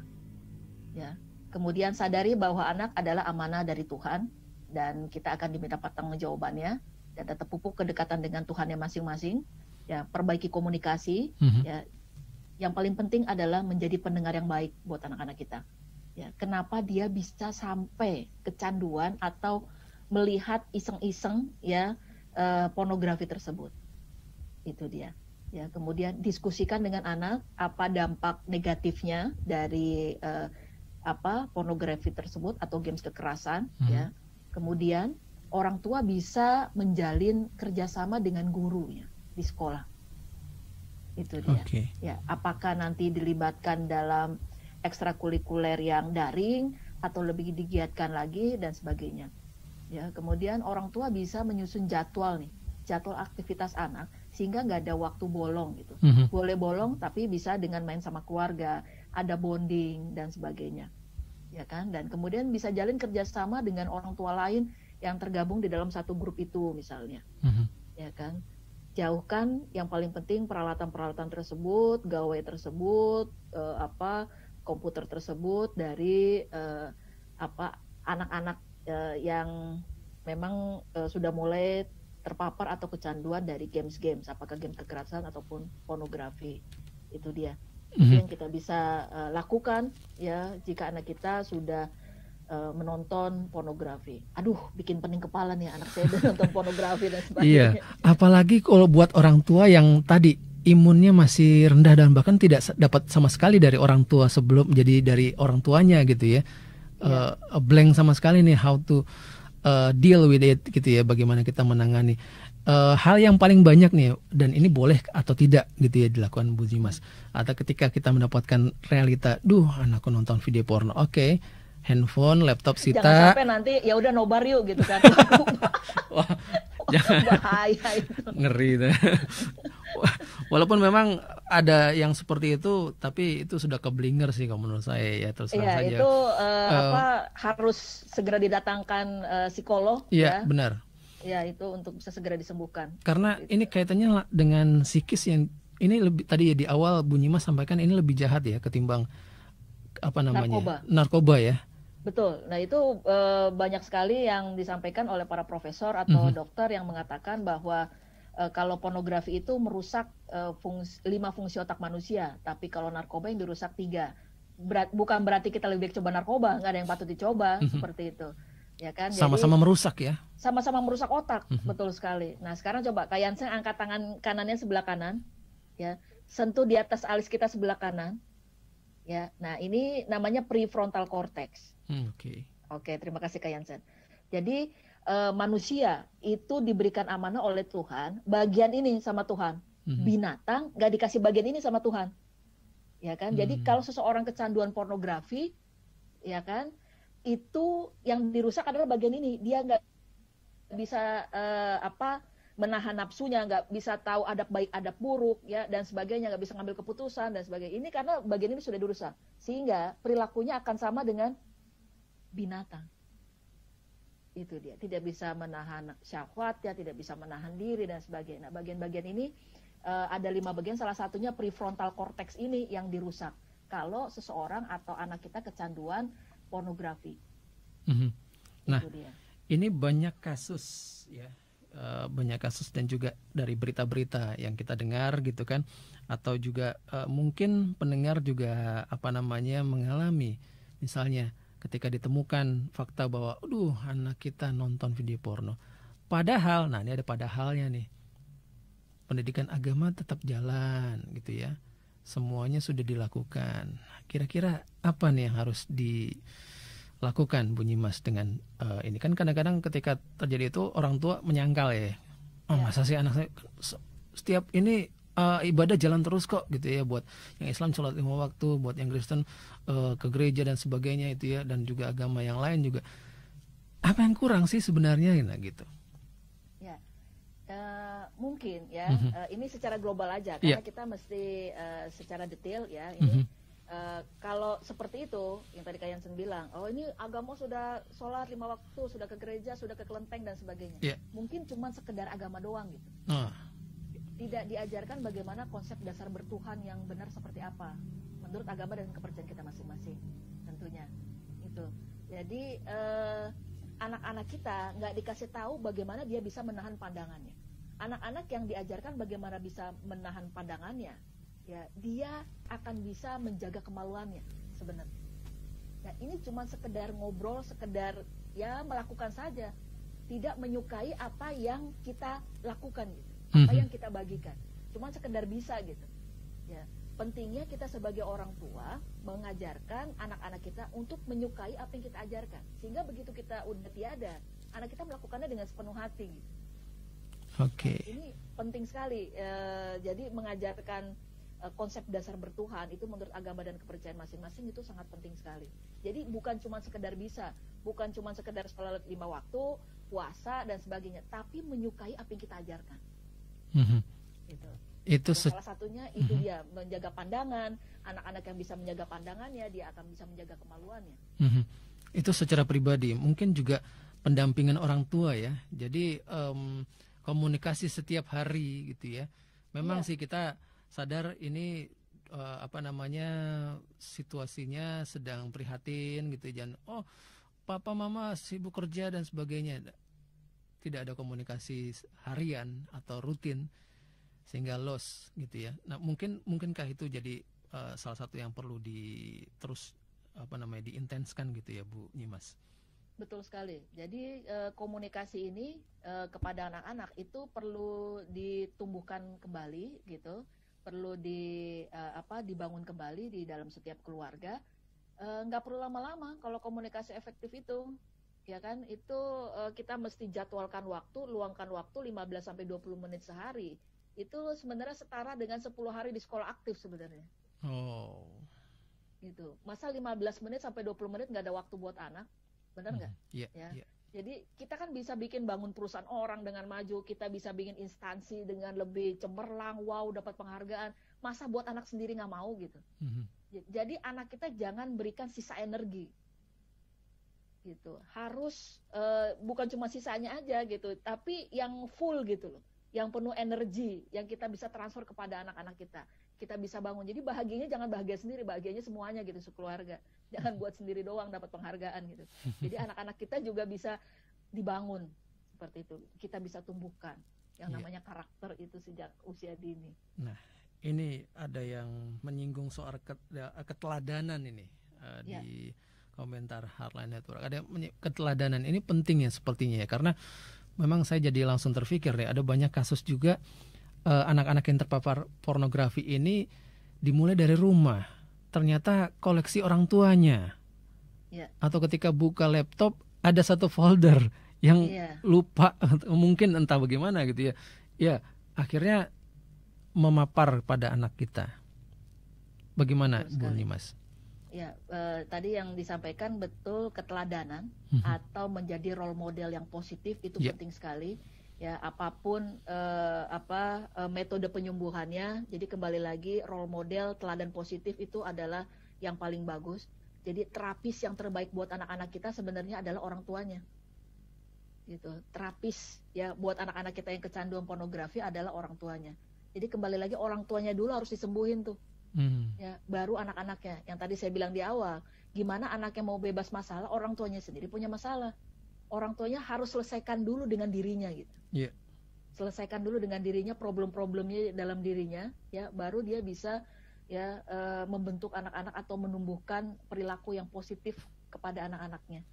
Ya. Kemudian sadari bahwa anak adalah amanah dari Tuhan dan kita akan diminta pertanggungjawabannya, dan tetap pupuk kedekatan dengan Tuhan yang masing-masing. Ya, perbaiki komunikasi. Ya, yang paling penting adalah menjadi pendengar yang baik buat anak-anak kita. Ya, kenapa dia bisa sampai kecanduan atau melihat iseng-iseng ya pornografi tersebut? Itu dia. Ya, kemudian diskusikan dengan anak apa dampak negatifnya dari pornografi tersebut atau games kekerasan ya. Kemudian orang tua bisa menjalin kerjasama dengan gurunya di sekolah. Itu dia. Ya, apakah nanti dilibatkan dalam ekstrakurikuler yang daring atau lebih digiatkan lagi dan sebagainya. Ya, kemudian orang tua bisa menyusun jadwal aktivitas anak sehingga nggak ada waktu bolong gitu. Boleh bolong tapi bisa dengan main sama keluarga, ada bonding dan sebagainya, ya kan? Dan kemudian bisa jalin kerjasama dengan orang tua lain yang tergabung di dalam satu grup itu misalnya, ya kan? Jauhkan yang paling penting peralatan-peralatan tersebut, gawai tersebut, komputer tersebut dari anak-anak yang memang sudah mulai terpapar atau kecanduan dari games-games, apakah game kekerasan ataupun pornografi. Itu dia. Itu yang kita bisa lakukan ya jika anak kita sudah menonton pornografi. Aduh, bikin pening kepala nih anak saya udah nonton pornografi dan sebagainya. Iya, apalagi kalau buat orang tua yang tadi imunnya masih rendah dan bahkan tidak dapat sama sekali dari orang tua sebelum jadi dari orang tuanya gitu ya. Blank sama sekali nih how to deal with it gitu ya, bagaimana kita menangani hal yang paling banyak nih, dan ini boleh atau tidak gitu ya dilakukan Bu Nyimas. Atau ketika kita mendapatkan realita, anakku nonton video porno, oke, handphone, laptop sita. Jangan sampai nanti ya udah nobar yuk gitu kan. Wah, jangan. Bahaya itu. Ngeri itu. Walaupun memang ada yang seperti itu, tapi itu sudah keblinger sih kalau menurut saya ya, terus saja. Itu harus segera didatangkan psikolog. Iya, benar. Ya, itu untuk bisa segera disembuhkan. Karena ini kaitannya dengan psikis yang ini lebih tadi ya di awal Bu Nyimas sampaikan ini lebih jahat ya ketimbang narkoba ya. Betul. Nah, itu banyak sekali yang disampaikan oleh para profesor atau dokter yang mengatakan bahwa kalau pornografi itu merusak 5 fungsi otak manusia, tapi kalau narkoba yang dirusak 3. Bukan berarti kita lebih baik coba narkoba, nggak ada yang patut dicoba seperti itu, ya kan? Sama-sama merusak ya. Sama-sama merusak otak, betul sekali. Nah, sekarang coba Kak Yansen angkat tangan kanannya sebelah kanan, ya, sentuh di atas alis kita sebelah kanan, ya. Nah, ini namanya prefrontal cortex. Oke, terima kasih Kak Yansen. Jadi manusia itu diberikan amanah oleh Tuhan, bagian ini sama Tuhan. Binatang nggak dikasih bagian ini sama Tuhan, ya kan? Jadi kalau seseorang kecanduan pornografi, ya kan, itu yang dirusak adalah bagian ini. Dia nggak bisa menahan nafsunya, nggak bisa tahu adab baik adab buruk, ya, dan sebagainya, nggak bisa ngambil keputusan dan sebagainya. Ini karena bagian ini sudah dirusak, sehingga perilakunya akan sama dengan binatang. Itu dia, tidak bisa menahan syahwat, ya, tidak bisa menahan diri dan sebagainya. Nah, bagian-bagian ini ada 5 bagian, salah satunya prefrontal cortex ini yang dirusak kalau seseorang atau anak kita kecanduan pornografi. Nah, itu dia. Ini banyak kasus, ya, banyak kasus dan juga dari berita-berita yang kita dengar gitu kan, atau juga mungkin pendengar juga mengalami, misalnya ketika ditemukan fakta bahwa, anak kita nonton video porno. Padahal, nah ini ada padahalnya nih, pendidikan agama tetap jalan gitu ya, semuanya sudah dilakukan. Kira-kira apa nih yang harus dilakukan Bu Nyimas dengan ini? Kan kadang-kadang ketika terjadi itu orang tua menyangkal ya, masa sih anak saya setiap ini ibadah jalan terus kok gitu ya, buat yang Islam sholat 5 waktu, buat yang Kristen ke gereja dan sebagainya itu ya, dan juga agama yang lain juga. Apa yang kurang sih sebenarnya gitu? Ya, mungkin ya, ini secara global aja karena kita mesti secara detail ya ini. Kalau seperti itu yang tadi Kak Yansen bilang, ini agama sudah sholat 5 waktu, sudah ke gereja, sudah ke kelenteng dan sebagainya. Mungkin cuma sekedar agama doang gitu. Tidak diajarkan bagaimana konsep dasar bertuhan yang benar seperti apa menurut agama dan kepercayaan kita masing-masing, tentunya itu. Jadi anak-anak kita nggak dikasih tahu bagaimana dia bisa menahan pandangannya. Anak-anak yang diajarkan bagaimana bisa menahan pandangannya, ya dia akan bisa menjaga kemaluannya sebenarnya. Nah, ini cuma sekedar ngobrol, sekedar ya melakukan saja, tidak menyukai apa yang kita lakukan gitu, apa yang kita bagikan, cuma sekedar bisa gitu. Ya, pentingnya kita sebagai orang tua mengajarkan anak-anak kita untuk menyukai apa yang kita ajarkan, sehingga begitu kita udah tiada, anak kita melakukannya dengan sepenuh hati gitu. Oke. Nah, ini penting sekali. Jadi mengajarkan konsep dasar bertuhan itu menurut agama dan kepercayaan masing-masing itu sangat penting sekali. Jadi bukan cuma sekedar bisa, bukan cuma sekedar sholat 5 waktu, puasa dan sebagainya, tapi menyukai apa yang kita ajarkan. Gitu. Itu salah satunya itu dia menjaga pandangan. Anak-anak yang bisa menjaga pandangannya, dia akan bisa menjaga kemaluannya. Itu secara pribadi, mungkin juga pendampingan orang tua ya. Jadi komunikasi setiap hari gitu ya. Memang sih kita sadar ini situasinya sedang prihatin gitu, jangan papa mama sibuk kerja dan sebagainya. Tidak ada komunikasi harian atau rutin sehingga loss gitu ya. Nah, mungkinkah itu jadi salah satu yang perlu diintenskan gitu ya Bu Nyimas? Betul sekali. Jadi komunikasi ini kepada anak-anak itu perlu ditumbuhkan kembali gitu, perlu dibangun kembali di dalam setiap keluarga. Nggak perlu lama-lama kalau komunikasi efektif itu, ya kan? Itu kita mesti jadwalkan waktu, luangkan waktu 15 sampai 20 menit sehari. Itu sebenarnya setara dengan 10 hari di sekolah aktif sebenarnya. Gitu. Masa 15 menit sampai 20 menit nggak ada waktu buat anak? Benar nggak? Yeah. Jadi kita kan bisa bikin bangun perusahaan orang dengan maju, kita bisa bikin instansi dengan lebih cemerlang, wow dapat penghargaan. Masa buat anak sendiri nggak mau gitu? Jadi anak kita jangan berikan sisa energi, gitu. Harus bukan cuma sisanya aja gitu, tapi yang full gitu loh, yang penuh energi, yang kita bisa transfer kepada anak-anak kita. Kita bisa bangun. Jadi bahagianya jangan bahagia sendiri, bahagianya semuanya gitu, sekeluarga. Jangan buat sendiri doang dapat penghargaan gitu. Jadi anak-anak kita juga bisa dibangun seperti itu. Kita bisa tumbuhkan yang namanya karakter itu sejak usia dini. Nah, ini ada yang menyinggung soal keteladanan ini di komentar Heartline Network. Ada keteladanan ini penting ya sepertinya ya, karena memang saya jadi langsung terpikir ya, ada banyak kasus juga anak-anak yang terpapar pornografi ini dimulai dari rumah. Ternyata koleksi orang tuanya. Atau ketika buka laptop ada satu folder yang lupa, mungkin entah bagaimana gitu ya. Ya, akhirnya memapar pada anak kita. Bagaimana Bu Nimas? Ya, tadi yang disampaikan betul, keteladanan atau menjadi role model yang positif itu penting sekali. Ya, apapun metode penyembuhannya, jadi kembali lagi role model, teladan positif itu adalah yang paling bagus. Jadi terapis yang terbaik buat anak-anak kita sebenarnya adalah orang tuanya. Gitu. Terapis ya buat anak-anak kita yang kecanduan pornografi adalah orang tuanya. Jadi kembali lagi orang tuanya dulu harus disembuhin tuh. Ya, baru anak-anaknya. Yang tadi saya bilang di awal, gimana anaknya mau bebas masalah, orang tuanya sendiri punya masalah. Orang tuanya harus selesaikan dulu dengan dirinya gitu. Yeah. Selesaikan dulu dengan dirinya problem-problemnya dalam dirinya, ya, baru dia bisa ya membentuk anak-anak atau menumbuhkan perilaku yang positif kepada anak-anaknya.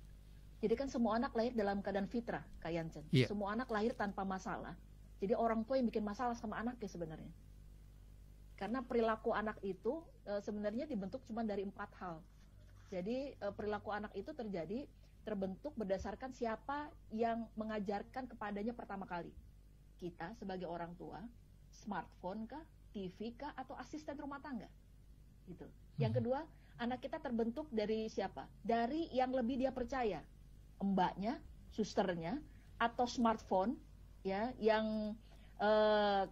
Jadi kan semua anak lahir dalam keadaan fitrah, Kak Jansen. Yeah. Semua anak lahir tanpa masalah. Jadi orang tua yang bikin masalah sama anaknya sebenarnya. Karena perilaku anak itu sebenarnya dibentuk cuma dari 4 hal. Jadi perilaku anak itu terbentuk berdasarkan siapa yang mengajarkan kepadanya pertama kali. Kita sebagai orang tua, smartphone kah, TV kah, atau asisten rumah tangga. Gitu. Yang kedua, anak kita terbentuk dari siapa? Dari yang lebih dia percaya. Mbaknya, susternya, atau smartphone, ya, yang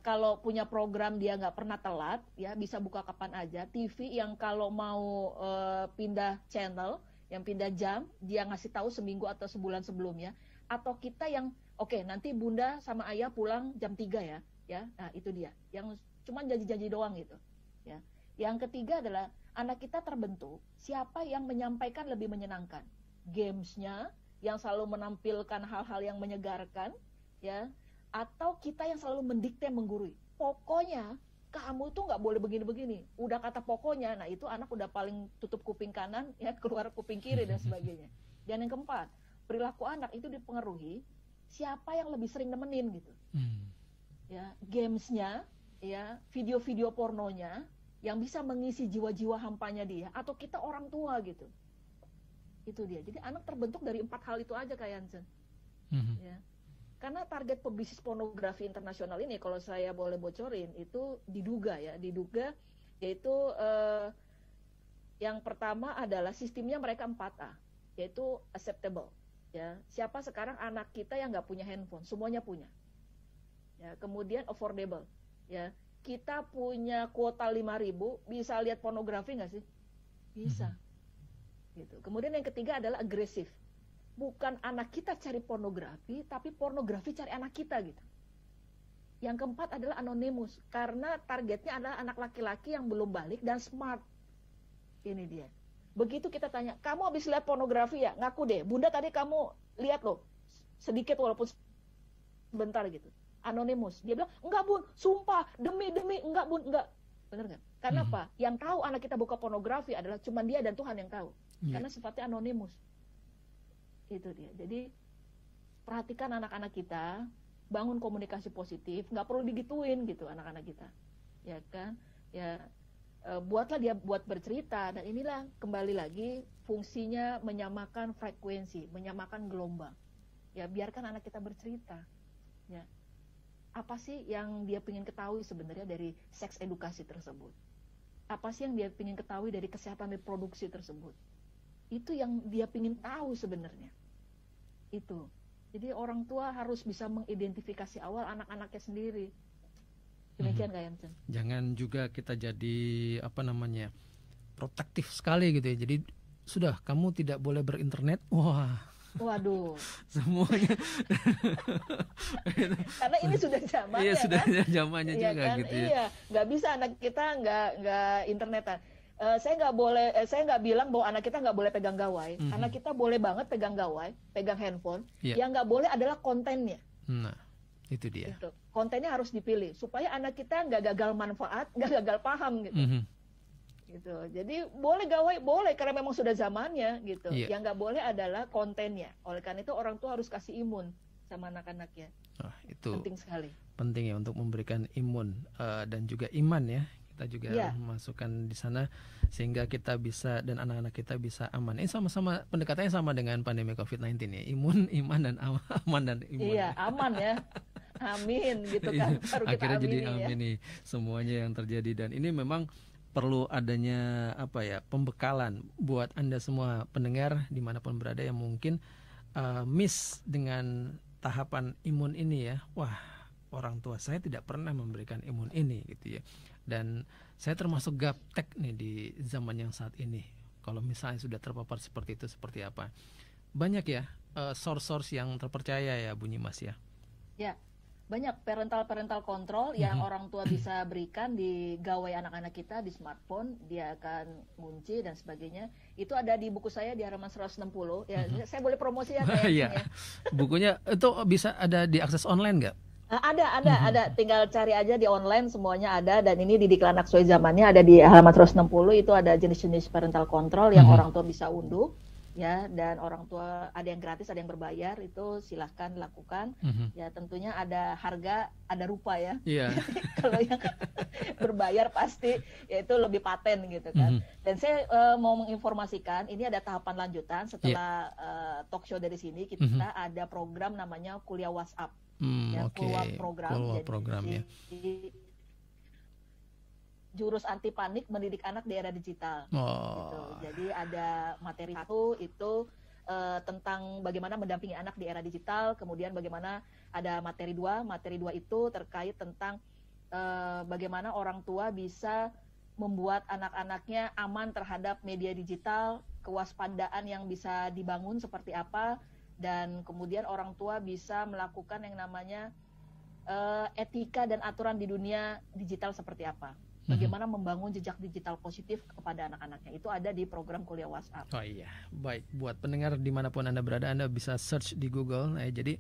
kalau punya program dia nggak pernah telat, ya, bisa buka kapan aja. TV yang kalau mau pindah channel, yang pindah jam, dia ngasih tahu seminggu atau sebulan sebelumnya. Atau kita yang, oke, nanti bunda sama ayah pulang jam 3 ya. Nah itu dia, yang cuma janji-janji doang gitu. Ya. Yang ketiga adalah anak kita terbentuk siapa yang menyampaikan lebih menyenangkan. Games-nya yang selalu menampilkan hal-hal yang menyegarkan, ya. Atau kita yang selalu mendikte, menggurui. Pokoknya kamu tuh nggak boleh begini-begini. Udah kata pokoknya, nah itu anak udah paling tutup kuping kanan, ya, keluar kuping kiri dan sebagainya. Dan yang keempat, perilaku anak itu dipengaruhi siapa yang lebih sering nemenin gitu. Ya, gamesnya, ya, video-video pornonya yang bisa mengisi jiwa-jiwa hampanya dia, atau kita orang tua gitu. Itu dia. Jadi anak terbentuk dari 4 hal itu aja, Kak Jansen. Ya. Karena target pebisnis pornografi internasional ini, kalau saya boleh bocorin, itu diduga yaitu yang pertama adalah sistemnya mereka 4A, yaitu acceptable. Ya, siapa sekarang anak kita yang nggak punya handphone, semuanya punya. Ya, kemudian affordable. Ya, kita punya kuota 5.000, bisa lihat pornografi nggak sih? Bisa. Gitu. Kemudian yang ketiga adalah agresif. Bukan anak kita cari pornografi, tapi pornografi cari anak kita gitu. Yang keempat adalah anonymous, karena targetnya adalah anak laki-laki yang belum balik dan smart. Ini dia. Begitu kita tanya, kamu habis lihat pornografi ya? Ngaku deh, bunda tadi kamu lihat loh, sedikit walaupun sebentar gitu. Anonymous. Dia bilang, enggak bun, sumpah, demi, enggak bun, enggak. Bener nggak? Karena apa? Yang tahu anak kita buka pornografi adalah cuma dia dan Tuhan yang tahu. Karena sifatnya anonymous. Itu dia. Jadi perhatikan anak-anak kita, bangun komunikasi positif, nggak perlu digituin gitu anak-anak kita, ya kan? Ya buatlah dia buat bercerita, dan inilah kembali lagi fungsinya menyamakan frekuensi, menyamakan gelombang. Ya biarkan anak kita bercerita. Ya apa sih yang dia ingin ketahui sebenarnya dari seks edukasi tersebut? Apa sih yang dia ingin ketahui dari kesehatan reproduksi tersebut? Itu yang dia ingin tahu sebenarnya. Itu. Jadi orang tua harus bisa mengidentifikasi awal anak-anaknya sendiri. Demikian Kak Jansen. Jangan juga kita jadi protektif sekali gitu ya. Jadi sudah kamu tidak boleh berinternet. Wah. Waduh. Semuanya. Karena ini sudah zamannya. Iya, sudah zamannya iya, juga kan? gitu ya. Iya, nggak bisa anak kita nggak internetan. Saya nggak bilang bahwa anak kita nggak boleh pegang gawai. Anak kita boleh banget pegang gawai, pegang handphone. Yang nggak boleh adalah kontennya. Nah, itu dia. Gitu. Kontennya harus dipilih supaya anak kita nggak gagal manfaat, nggak gagal paham gitu. Gitu. Jadi boleh gawai, boleh karena memang sudah zamannya gitu. Yang nggak boleh adalah kontennya. Oleh karena itu orang tua harus kasih imun sama anak-anaknya. Itu penting sekali. Penting ya untuk memberikan imun dan juga iman ya. kita juga masukkan di sana sehingga kita bisa dan anak-anak kita bisa aman. Ini sama-sama pendekatannya sama dengan pandemi COVID-19 ya. Imun, iman dan aman dan imun. Iya, aman ya. Amin gitu kan. Baru kita akhirnya jadi amini amin nih semuanya yang terjadi, dan ini memang perlu adanya pembekalan buat Anda semua pendengar dimanapun berada yang mungkin miss dengan tahapan imun ini ya. Wah, orang tua saya tidak pernah memberikan imun ini gitu ya. Dan saya termasuk gaptek nih di zaman yang saat ini. Kalau misalnya sudah terpapar seperti itu, seperti apa? Banyak ya source-source yang terpercaya ya Bunyi Mas ya. Ya, banyak parental control yang orang tua bisa berikan di gawai anak-anak kita di smartphone. Dia akan ngunci dan sebagainya. Itu ada di buku saya di halaman 160 ya. Saya boleh promosi ya kayaknya. Bukunya itu bisa ada diakses online nggak? Ada. Tinggal cari aja di online, semuanya ada. Dan ini di Diklat Anak Sesuai Zamannya ada di halaman 160. Itu ada jenis-jenis parental control yang orang tua bisa unduh. Ya, dan orang tua ada yang gratis, ada yang berbayar, itu silahkan lakukan. Ya, tentunya ada harga, ada rupa ya. Kalau yang berbayar pasti ya itu lebih paten gitu kan. Dan saya mau menginformasikan, ini ada tahapan lanjutan setelah talk show dari sini. Kita ada program namanya kuliah WhatsApp. Kuliah program. Ya. Jurus anti panik mendidik anak di era digital. Gitu. Jadi ada materi satu itu tentang bagaimana mendampingi anak di era digital. Kemudian bagaimana ada materi dua itu terkait tentang bagaimana orang tua bisa membuat anak-anaknya aman terhadap media digital, kewaspadaan yang bisa dibangun seperti apa, dan kemudian orang tua bisa melakukan yang namanya etika dan aturan di dunia digital seperti apa. Bagaimana membangun jejak digital positif kepada anak-anaknya. Itu ada di program kuliah WhatsApp. Oh iya, baik. Buat pendengar dimanapun Anda berada, Anda bisa search di Google. Jadi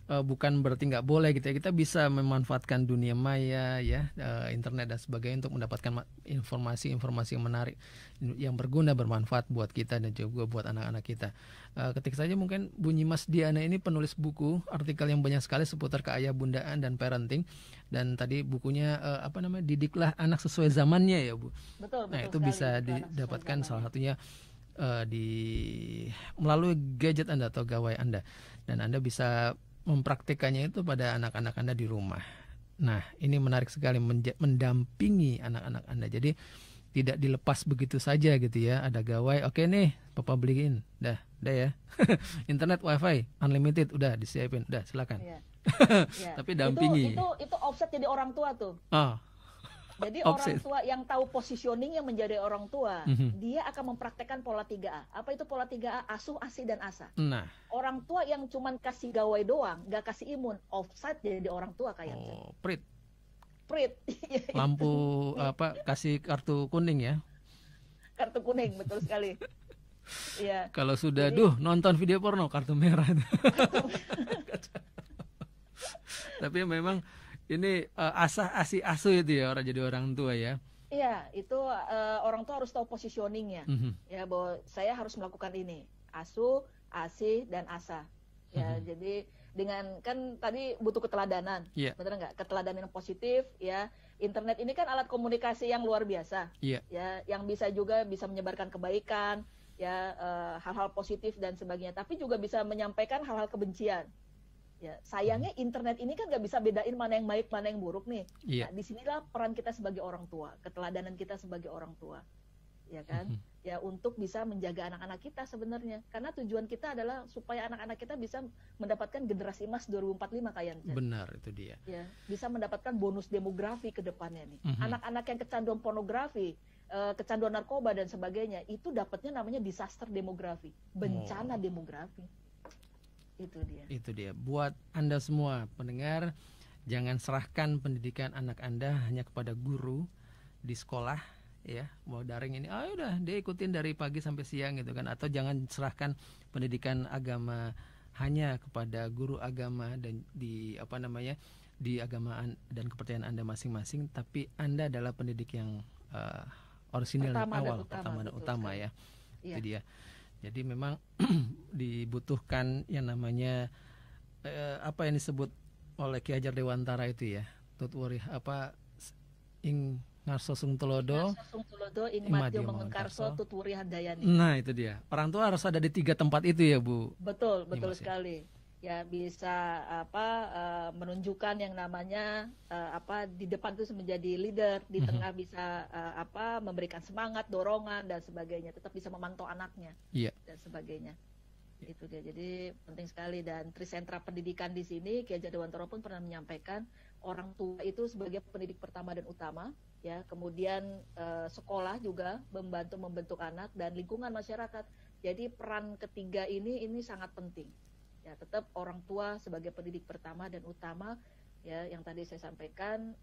bukan berarti nggak boleh gitu ya. Kita bisa memanfaatkan dunia maya ya, internet dan sebagainya untuk mendapatkan informasi-informasi yang menarik, yang berguna, bermanfaat buat kita dan juga buat anak-anak kita. Ketik saja mungkin Bunyi Mas Diana ini penulis buku, artikel yang banyak sekali seputar keayah bundaan dan parenting. Dan tadi bukunya Didiklah Anak Sesuai Zamannya ya Bu. Betul. Nah itu bisa didapatkan salah satunya melalui gadget Anda atau gawai Anda, dan Anda bisa mempraktikannya itu pada anak-anak Anda di rumah. Nah ini menarik sekali, mendampingi anak-anak Anda. Jadi tidak dilepas begitu saja gitu ya. Ada gawai, oke nih Papa beliin, dah ya. Internet wifi unlimited udah disiapin, udah silakan. Tapi dampingi. Itu offset jadi orang tua tuh. Jadi offset. Orang tua yang tahu positioning yang menjadi orang tua, dia akan mempraktekkan pola 3A. Apa itu pola 3A? Asuh, asih, dan asa. Nah, orang tua yang cuman kasih gawai doang, gak kasih imun, offset jadi orang tua kayaknya. Prit. Lampu kasih kartu kuning ya. Kartu kuning, betul sekali. Ya. Kalau sudah nonton video porno, kartu merah. Tapi memang ini asuh itu ya, jadi orang tua ya. Iya, itu orang tua harus tahu positioningnya. Ya, bahwa saya harus melakukan ini, asuh, asih, dan asa. Ya, jadi dengan kan tadi butuh keteladanan, benar nggak? Keteladanan yang positif, ya. Internet ini kan alat komunikasi yang luar biasa, ya, yang bisa menyebarkan kebaikan, ya, hal-hal positif dan sebagainya. Tapi juga bisa menyampaikan hal-hal kebencian. Ya, sayangnya internet ini kan nggak bisa bedain mana yang baik, mana yang buruk nih. Nah, disinilah peran kita sebagai orang tua, keteladanan kita sebagai orang tua, ya kan? Ya, untuk bisa menjaga anak-anak kita sebenarnya. Karena tujuan kita adalah supaya anak-anak kita bisa mendapatkan generasi emas 2045 kayaknya. Benar, itu dia. Ya, bisa mendapatkan bonus demografi ke depannya nih. Anak-anak yang kecanduan pornografi, kecanduan narkoba dan sebagainya, itu dapatnya namanya disaster demografi, bencana demografi. Itu dia. Buat Anda semua pendengar, jangan serahkan pendidikan anak Anda hanya kepada guru di sekolah ya. Mau daring ini, udah dia ikutin dari pagi sampai siang gitu kan. Atau jangan serahkan pendidikan agama hanya kepada guru agama dan di agamaan dan kepercayaan Anda masing-masing, tapi Anda adalah pendidik yang orisinil pertama dan utama ya. Itu dia. Jadi memang dibutuhkan yang namanya apa yang disebut oleh Ki Hajar Dewantara itu ya, tutwari ing Ngarso Sung Tulodo, Ingmatio Mengengkarso, Tuturi Handayani. Nah itu dia, orang tua harus ada di 3 tempat itu ya Bu. Betul sekali. Ya bisa menunjukkan yang namanya di depan itu menjadi leader, di tengah bisa memberikan semangat, dorongan dan sebagainya, tetap bisa memantau anaknya dan sebagainya. Itu dia. Jadi penting sekali, dan Trisentra Pendidikan di sini Ki Hajar Dewantara pun pernah menyampaikan orang tua itu sebagai pendidik pertama dan utama, ya. Kemudian sekolah juga membentuk anak dan lingkungan masyarakat. Jadi peran ketiga ini sangat penting. Ya, tetap orang tua sebagai pendidik pertama dan utama, ya, yang tadi saya sampaikan,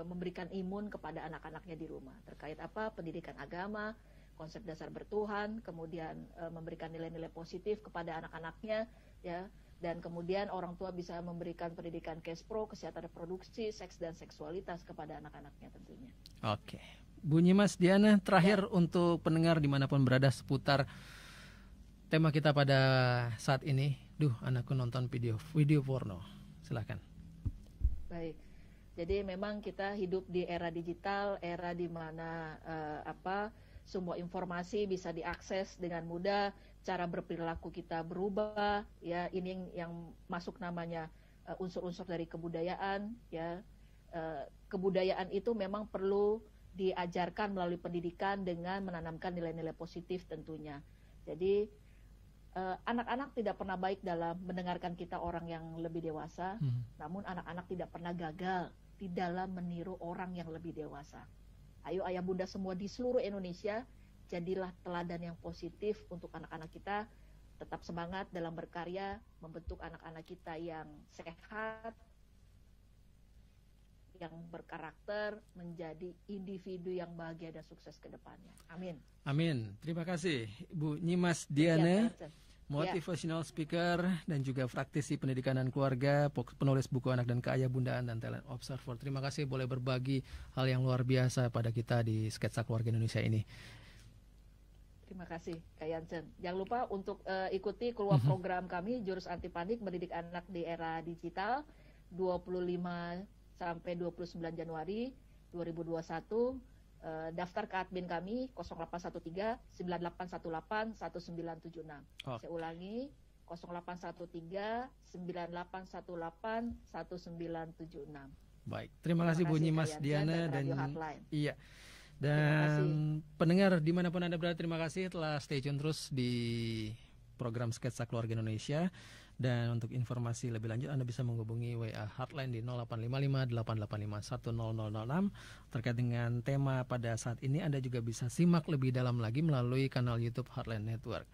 memberikan imun kepada anak-anaknya di rumah terkait pendidikan agama, konsep dasar bertuhan, kemudian memberikan nilai-nilai positif kepada anak-anaknya, ya, dan kemudian orang tua bisa memberikan pendidikan KESPRO, kesehatan reproduksi, seks dan seksualitas kepada anak-anaknya tentunya. Oke, Bu Nyimas Diana, terakhir untuk pendengar dimanapun berada seputar tema kita pada saat ini. Duh, anakku nonton video porno. Silakan. Baik. Jadi memang kita hidup di era digital, era di mana semua informasi bisa diakses dengan mudah, cara berperilaku kita berubah, ya. Ini yang masuk namanya unsur-unsur dari kebudayaan, ya. Kebudayaan itu memang perlu diajarkan melalui pendidikan dengan menanamkan nilai-nilai positif tentunya. Jadi anak-anak tidak pernah baik dalam mendengarkan kita orang yang lebih dewasa, namun anak-anak tidak pernah gagal di dalam meniru orang yang lebih dewasa. Ayo ayah bunda semua di seluruh Indonesia, jadilah teladan yang positif untuk anak-anak kita, tetap semangat dalam berkarya, membentuk anak-anak kita yang sehat, yang berkarakter, menjadi individu yang bahagia dan sukses ke depannya. Amin. Amin. Terima kasih Bu Nyimas Diana, motivational speaker dan juga praktisi pendidikan dan keluarga, penulis buku anak dan keayahbundaan dan talent observer. Terima kasih boleh berbagi hal yang luar biasa pada kita di Sketsa Keluarga Indonesia ini. Terima kasih Kak Jansen. Jangan lupa untuk ikuti keluar program kami Jurus Anti Panik Mendidik Anak di Era Digital 25 sampai 29 Januari 2021. Daftar ke admin kami 0813 9818 1976. Saya ulangi 0813 9818 1976. Baik, terima kasih Bu Nyimas Diana dan iya. Dan pendengar dimanapun Anda berada, terima kasih telah stay tune terus di program Sketsa Keluarga Indonesia. Dan untuk informasi lebih lanjut Anda bisa menghubungi WA Hotline di 0855 885 10006 terkait dengan tema pada saat ini. Anda juga bisa simak lebih dalam lagi melalui kanal YouTube Hotline Network.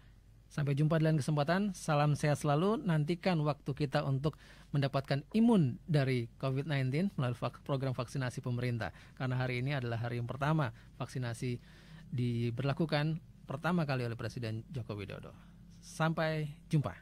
Sampai jumpa di lain kesempatan. Salam sehat selalu. Nantikan waktu kita untuk mendapatkan imun dari COVID-19 melalui program vaksinasi pemerintah. Karena hari ini adalah hari yang pertama vaksinasi diberlakukan pertama kali oleh Presiden Joko Widodo. Sampai jumpa.